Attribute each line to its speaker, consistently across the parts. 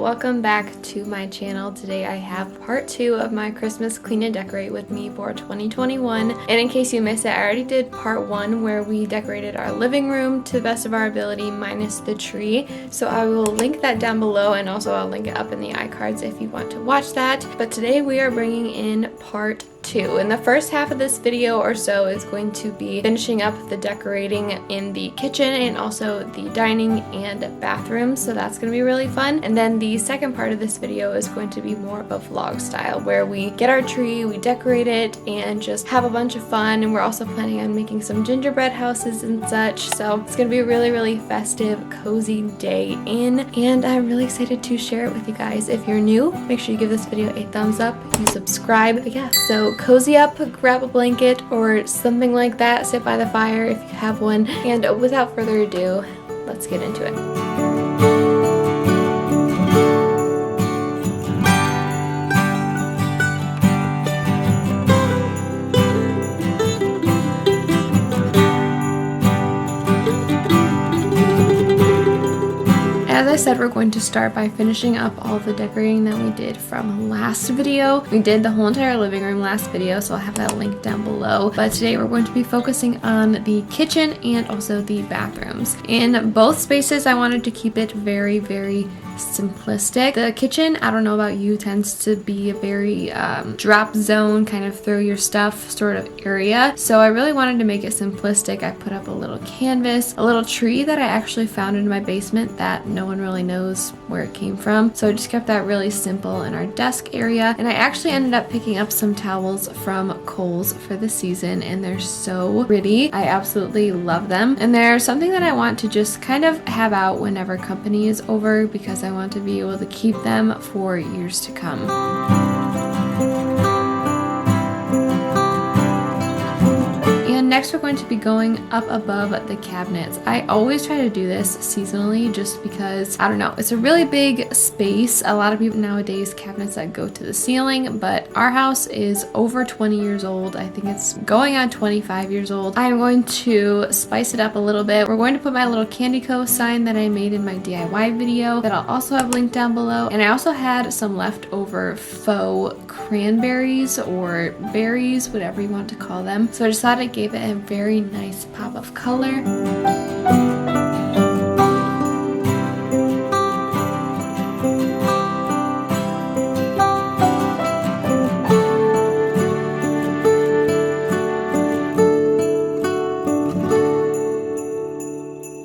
Speaker 1: welcome back to my channel. Today I have part 2 of my Christmas clean and decorate with me for 2021. And in case you missed it, I already did part 1 where we decorated our living room to the best of our ability minus the tree. So I will link that down below, and also I'll link it up in the iCards if you want to watch that. But today we are bringing in part 2. And the first half of this video or so is going to be finishing up the decorating in the kitchen and also the dining and bathroom, so that's going to be really fun. And then the second part of this video is going to be more of a vlog style where we get our tree, we decorate it, and just have a bunch of fun. And we're also planning on making some gingerbread houses and such, so it's going to be a really festive, cozy day in, and I'm really excited to share it with you guys. If you're new, make sure you give this video a thumbs up, you subscribe. But yeah, so cozy up, grab a blanket or something like that, sit by the fire if you have one, and without further ado, let's get into it. As I said, we're going to start by finishing up all the decorating that we did from last video. We did the whole entire living room last video, so I'll have that link down below. But today we're going to be focusing on the kitchen and also the bathrooms. In both spaces, I wanted to keep it very simplistic. The kitchen, I don't know about you, tends to be a very drop zone, kind of throw your stuff sort of area. So I really wanted to make it simplistic. I put up a little canvas, a little tree that I actually found in my basement that no one really knows where it came from. So I just kept that really simple in our desk area. And I actually ended up picking up some towels from Kohl's for the season, and they're so pretty. I absolutely love them. And they're something that I want to just kind of have out whenever company is over, because I want to be able to keep them for years to come. And next we're going to be going up above the cabinets. I always try to do this seasonally just because, I don't know, it's a really big space. A lot of people nowadays cabinets that go to the ceiling, but our house is over 20 years old. I think it's going on 25 years old. I'm going to spice it up a little bit. We're going to put my little Candy Co sign that I made in my DIY video that I'll also have linked down below. And I also had some leftover faux cranberries or berries, whatever you want to call them. So I just thought it gave it a very nice pop of color.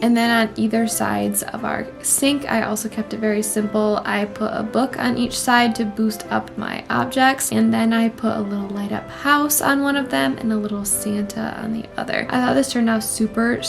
Speaker 1: And then on either sides of our sink, I also kept it very simple. I put a book on each side to boost up my objects, and then I put a little light up house on one of them and a little Santa on the other. I thought this turned out super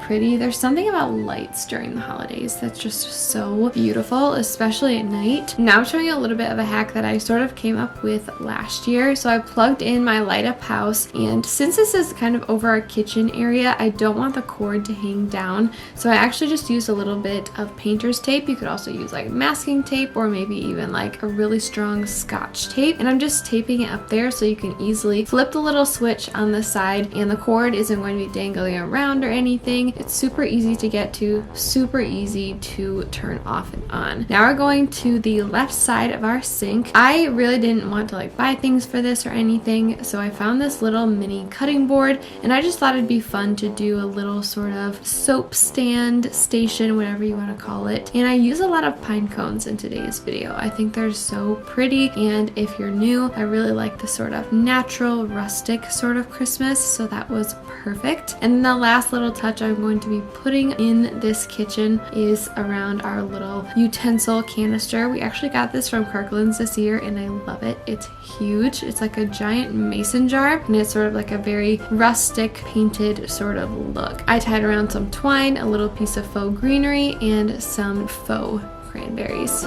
Speaker 1: pretty. There's something about lights during the holidays that's just so beautiful, especially at night. Now I'm showing you a little bit of a hack that I sort of came up with last year. So I plugged in my light up house, and since this is kind of over our kitchen area, I don't want the cord to hang down. So I actually just used a little bit of painter's tape. You could also use like masking tape or maybe even like a really strong scotch tape. And I'm just taping it up there so you can easily flip the little switch on the side and the cord isn't going to be dangling around or anything. It's super easy to get to, super easy to turn off and on. Now we're going to the left side of our sink. I really didn't want to like buy things for this or anything, so I found this little mini cutting board, and I just thought it'd be fun to do a little sort of soap stand station, whatever you want to call it. And I use a lot of pine cones in today's video. I think they're so pretty, and if you're new, I really like the sort of natural rustic sort of Christmas, so that was perfect. And then the last little touch I'm going to be putting in this kitchen is around our little utensil canister. We actually got this from Kirkland's this year and I love it. It's huge. It's like a giant mason jar, and it's sort of like a very rustic painted sort of look. I tied around some twine, a little piece of faux greenery, and some faux cranberries.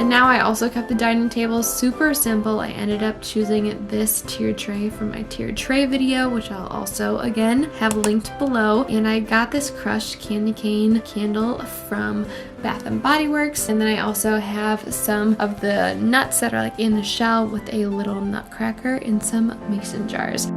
Speaker 1: And now I also kept the dining table super simple. I ended up choosing this tiered tray from my tiered tray video, which I'll also again have linked below. And I got this crushed candy cane candle from Bath and Body Works, and then I also have some of the nuts that are like in the shell with a little nutcracker in some mason jars.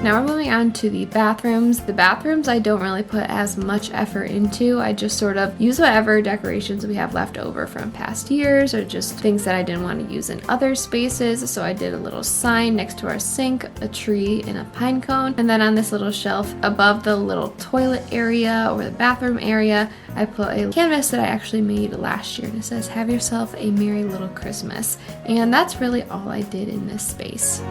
Speaker 1: Now we're moving on to the bathrooms. The bathrooms I don't really put as much effort into. I just sort of use whatever decorations we have left over from past years or just things that I didn't want to use in other spaces. So I did a little sign next to our sink, a tree, and a pine cone. And then on this little shelf above the little toilet area or the bathroom area, I put a canvas that I actually made last year, and it says, "Have yourself a merry little Christmas." And that's really all I did in this space.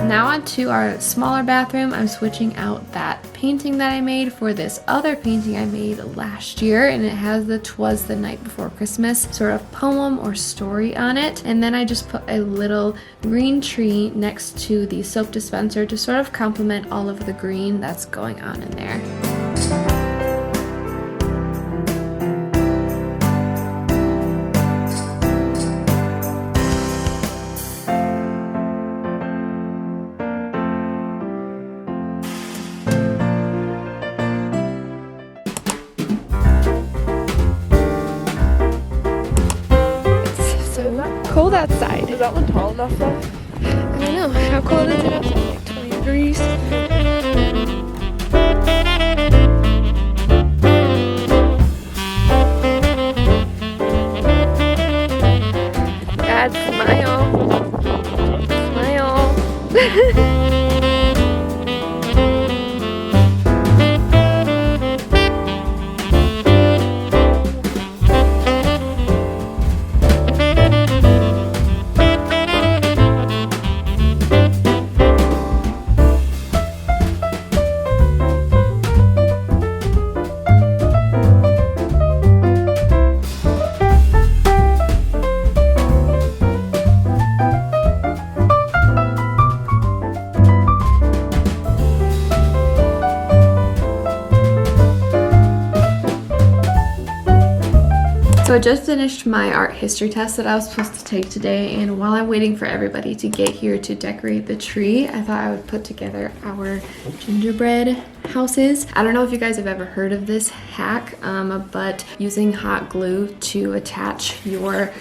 Speaker 1: Now on to our smaller bathroom. I'm switching out that painting that I made for this other painting I made last year, and it has the "'Twas the Night Before Christmas" sort of poem or story on it. And then I just put a little green tree next to the soap dispenser to sort of complement all of the green that's going on in there. Cold outside.
Speaker 2: Is that one tall enough though?
Speaker 1: I don't know. How cold is it outside? Like 20 degrees? Dad, smile. Smile. So I just finished my art history test that I was supposed to take today, and while I'm waiting for everybody to get here to decorate the tree, I thought I would put together our gingerbread houses. I don't know if you guys have ever heard of this hack, but using hot glue to attach your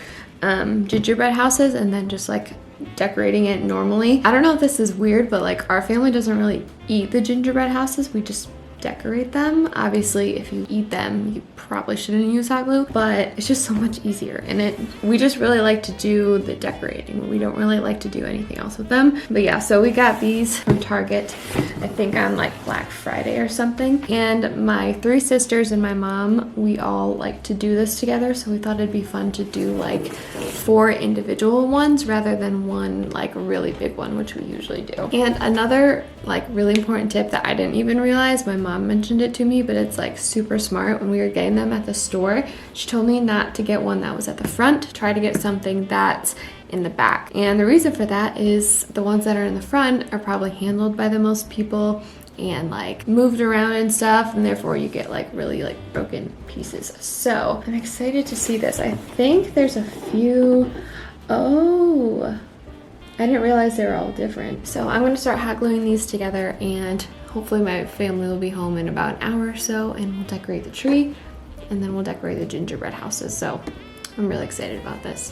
Speaker 1: gingerbread houses and then just like decorating it normally. I don't know if this is weird, but like our family doesn't really eat the gingerbread houses. We just decorate them. Obviously, if you eat them, you probably shouldn't use hot glue, but it's just so much easier. And we just really like to do the decorating. We don't really like to do anything else with them. But yeah, so we got these from Target, I think on like Black Friday or something. And my three sisters and my mom, we all like to do this together. So we thought it'd be fun to do like 4 individual ones rather than one like really big one, which we usually do. And another like really important tip that I didn't even realize, my mom mentioned it to me, but it's like super smart. When we were getting them at the store, she told me not to get one that was at the front, try to get something that's in the back. And the reason for that is the ones that are in the front are probably handled by the most people and like moved around and stuff, and therefore you get like really like broken pieces. So I'm excited to see this. I think there's a few. Oh, I didn't realize they were all different. So I'm gonna start hot gluing these together, and hopefully my family will be home in about an hour or so, and we'll decorate the tree, and then we'll decorate the gingerbread houses. So I'm really excited about this.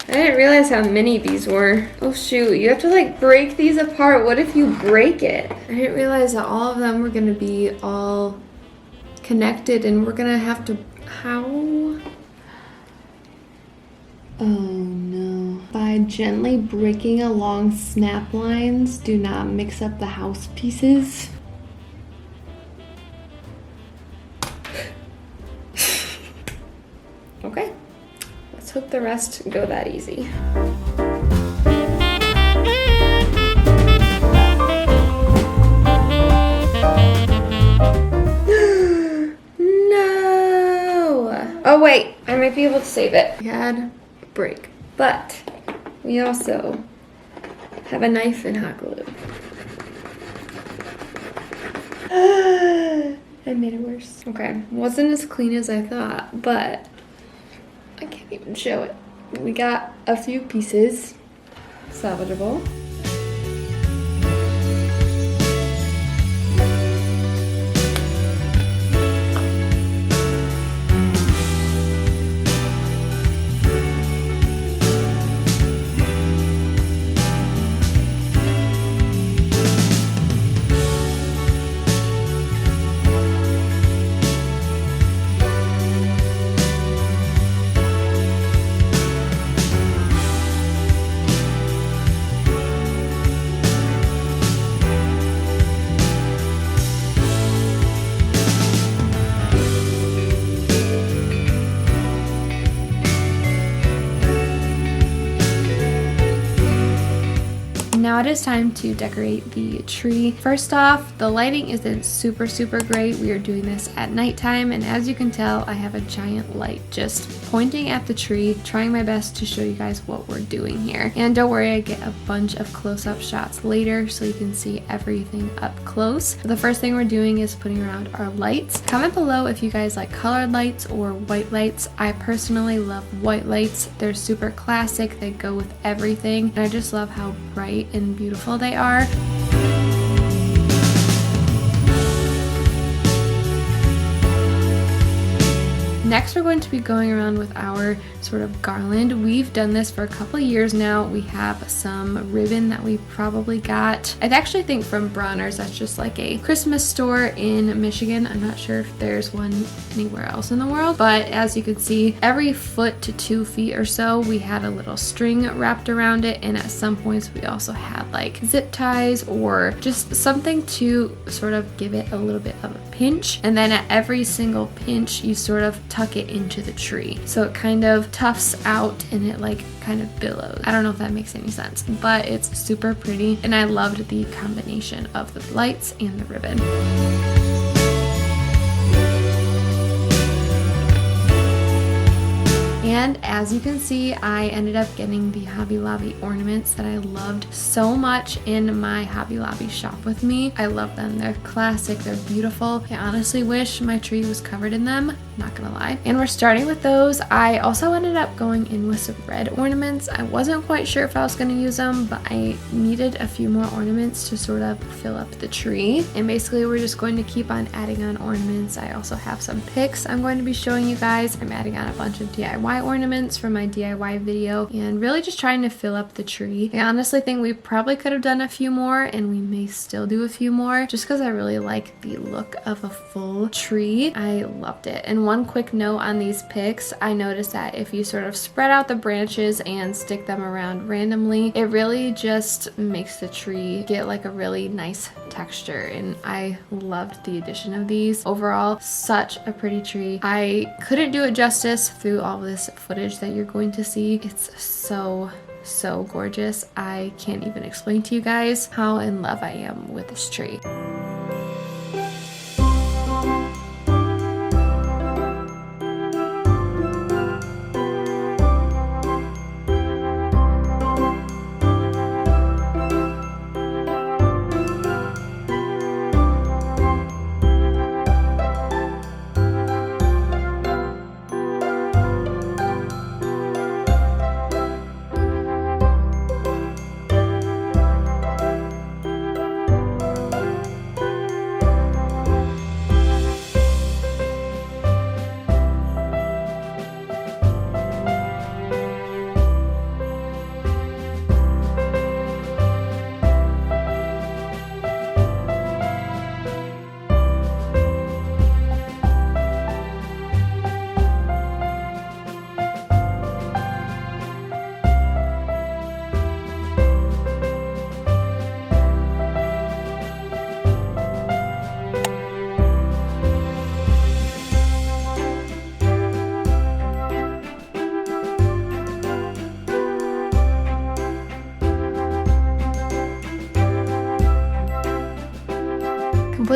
Speaker 1: I didn't realize how many these were. Oh shoot, you have to like break these apart. What if you break it? I didn't realize that all of them were gonna be all connected and we're gonna have to, how? Oh no. By gently breaking along snap lines, do not mix up the house pieces. Okay. Let's hope the rest go that easy. No! Oh wait, I might be able to save it. We had a break, but we also have a knife and hot glue. I made it worse. Okay, wasn't as clean as I thought, but I can't even show it. We got a few pieces, salvageable. Now it is time to decorate the tree. First off, the lighting isn't super great. We are doing this at nighttime, and as you can tell, I have a giant light just pointing at the tree, trying my best to show you guys what we're doing here. And don't worry, I get a bunch of close-up shots later so you can see everything up close. The first thing we're doing is putting around our lights. Comment below if you guys like colored lights or white lights. I personally love white lights. They're super classic, they go with everything, and I just love how bright and beautiful they are. Next, we're going to be going around with our sort of garland. We've done this for a couple of years now. We have some ribbon that we probably got, I actually think from Bronner's. That's just like a Christmas store in Michigan. I'm not sure if there's one anywhere else in the world, but as you can see, every foot to 2 feet or so, we had a little string wrapped around it, and at some points we also had like zip ties or just something to sort of give it a little bit of a pinch. And then at every single pinch, you sort of tuck it into the tree, so it kind of tufts out and it like kind of billows. I don't know if that makes any sense, but it's super pretty, and I loved the combination of the lights and the ribbon. And as you can see, I ended up getting the Hobby Lobby ornaments that I loved so much in my Hobby Lobby shop with me. I love them. They're classic. They're beautiful. I honestly wish my tree was covered in them. Not gonna lie. And we're starting with those. I also ended up going in with some red ornaments. I wasn't quite sure if I was gonna use them, but I needed a few more ornaments to sort of fill up the tree. And basically we're just going to keep on adding on ornaments. I also have some pics I'm going to be showing you guys. I'm adding on a bunch of DIY ornaments for my DIY video and really just trying to fill up the tree. I honestly think we probably could have done a few more, and we may still do a few more just because I really like the look of a full tree. I loved it. And one quick note on these pics, I noticed that if you sort of spread out the branches and stick them around randomly, it really just makes the tree get like a really nice texture, and I loved the addition of these. Overall, such a pretty tree. I couldn't do it justice through all this footage that you're going to see. It's so gorgeous. I can't even explain to you guys how in love I am with this tree.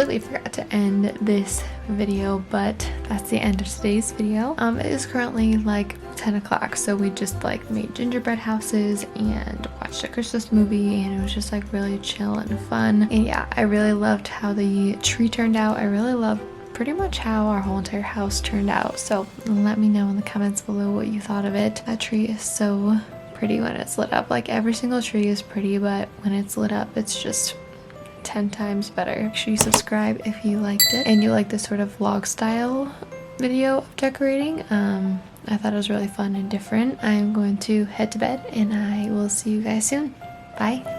Speaker 1: completely forgot to end this video, but that's the end of today's video. It is currently like 10 o'clock, so we just like made gingerbread houses and watched a Christmas movie, and it was just like really chill and fun. And yeah, I really loved how the tree turned out. I really love pretty much how our whole entire house turned out, so let me know in the comments below what you thought of it. That tree is so pretty when it's lit up. Like every single tree is pretty, but when it's lit up it's just 10 times better. Make sure you subscribe if you liked it and you like this sort of vlog style video of decorating. I thought it was really fun and different. I'm going to head to bed and I will see you guys soon. Bye.